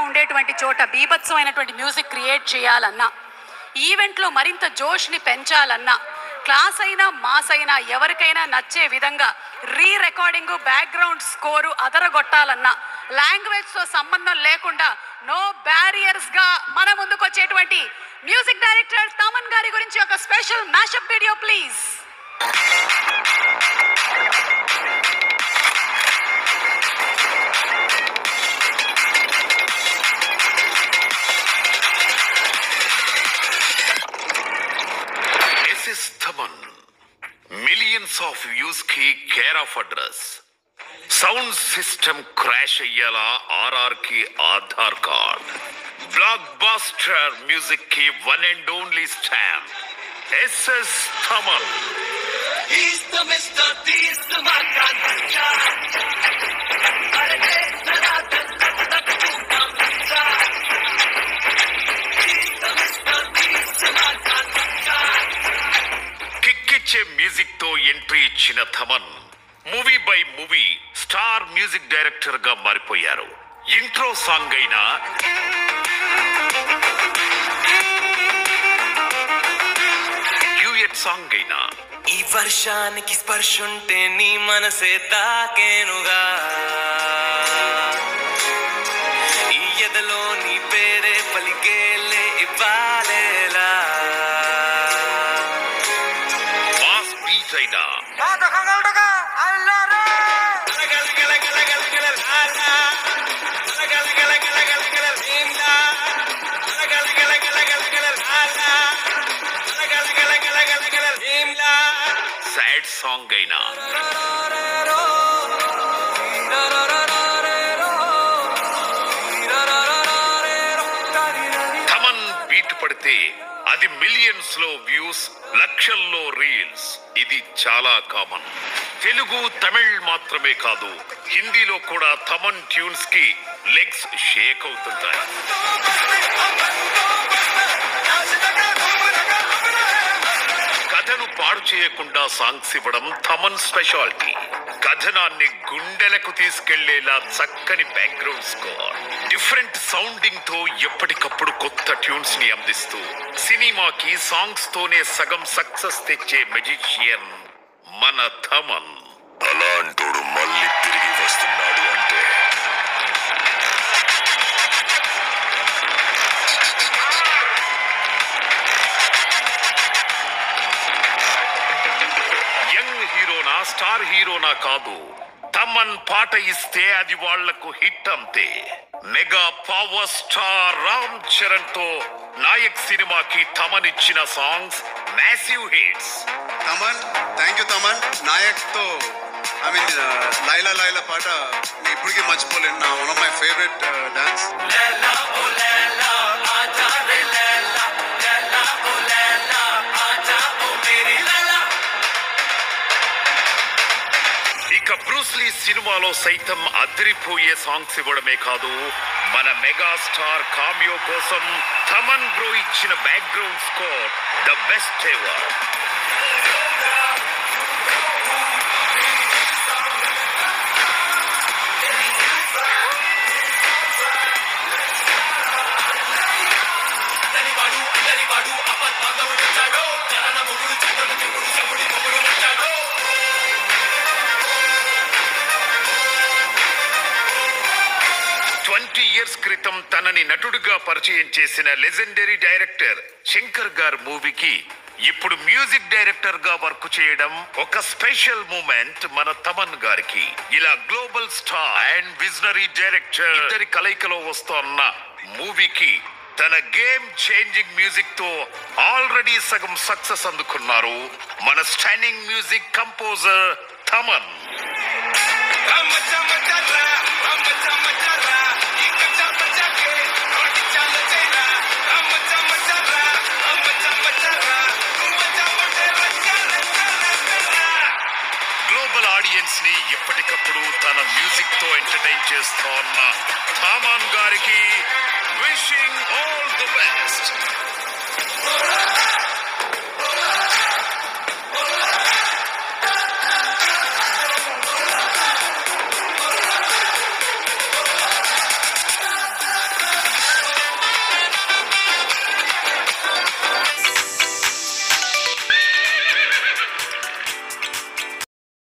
ఉండేటువంటి చోట బీభత్సమైనటువంటి music create చేయాలన్నా, ఈవెంట్లో మరింత జోష్ని పెంచాలన్నా, క్లాస్ అయినా మాస్ అయినా ఎవరికైనా నచ్చే విధంగా రికార్డింగ్, బ్యాక్గ్రౌండ్ స్కోరు అదరగొట్టాలన్నా లాంగ్వేజ్తో సంబంధం లేకుండా నో బ్యారియర్స్గా మన ముందుకు వచ్చేటువంటి మ్యూజిక్ డైరెక్టర్ తమన్ గారి గురించి ఒక special mashup video please. Thaman, millions of views ki care of address. Sound system crash ayyala RR ki Aadhaar card. Blockbuster music ki one and only stamp. SS Thaman. He's the Mr. He's the Makan. Music తో entry ఇచ్చిన Thaman movie by movie star music director గా మారిపోయారు. Intro song అయినా, duet song అయినా, ఈ వర్షానికి స్పర్శుంటే నీ మనసే తాకేనుగా, ఈ ఎదలో నీ పేరే పలికేలే ఇవ్వాలేలా, అయినా సాడ్ సాంగ్ అయినా, థమన్ బీట్ పడితే అది మిలియన్స్ లో వ్యూస్, లక్షల్లో రీల్స్. ఇది చాలా కామన్. తెలుగు, తమిళ్ మాత్రమే కాదు, హిందీలో కూడా థమన్ ట్యూన్స్ కి లెగ్స్ షేక్ అవుతుంటాయి. కథను పాడు చేయకుండా సాంగ్స్ ఇవ్వడం థమన్ స్పెషాలిటీ. కథనాన్ని గుండెలకు తీసుకెళ్లేలా చక్కని బ్యాక్గ్రౌండ్ స్కోర్, డిఫరెంట్ సౌండింగ్ తో ఎప్పటికప్పుడు కొత్త ట్యూన్స్ ని అందిస్తూ సినిమాకి సాంగ్స్ తోనే సగం సక్సెస్ తెచ్చే మెజిషియన్ మన థమన్. అలాంటోడు మళ్ళీ తిరిగి వస్తున్నాడు అంటే యంగ్ హీరోనా, స్టార్ హీరోనా కాదు, థమన్ పాట ఇస్తే అది వాళ్లకు హిట్ అంతే. Mega power star Ram Charan తో నాయక్ సినిమాకి థమన్ ఇచ్చిన songs massive hits. Thaman, thank you Thaman. Nayak తో లైలా లైలా పాట ఇప్పటికీ మర్చిపోలేను. నా one of my favourite dance. ఇక బ్రూస్లీ సినిమాలో సైతం అదిరిపోయే సాంగ్స్ ఇవ్వడమే కాదు, మన మెగాస్టార్ కామియో కోసం థమన్ బ్రో ఇచ్చిన background score the best ever. Years క్రితం తనని నటుడిగా పరిచయం చేసిన లెజెండరీ డైరెక్టర్ శంకర్ గారి మూవీకి ఇప్పుడు మ్యూజిక్ డైరెక్టర్ గా వర్క్ చేయడం ఒక స్పెషల్ మూమెంట్ మన తమన్ గారికి. ఇలా global star and visionary director ఇద్దరి కలయికలో వస్తోన్న మూవీకి తన గేమ్ చేంజింగ్ మ్యూజిక్ తో ఆల్రెడీ సగం సక్సెస్ అందుకున్నారు మన standing music composer Thaman. Global audience ని ఎప్పటికప్పుడు తన మ్యూజిక్ తో ఎంటర్టైన్ చేస్తోన్న థమన్ గారికి విషింగ్ ఆల్ ది బెస్ట్.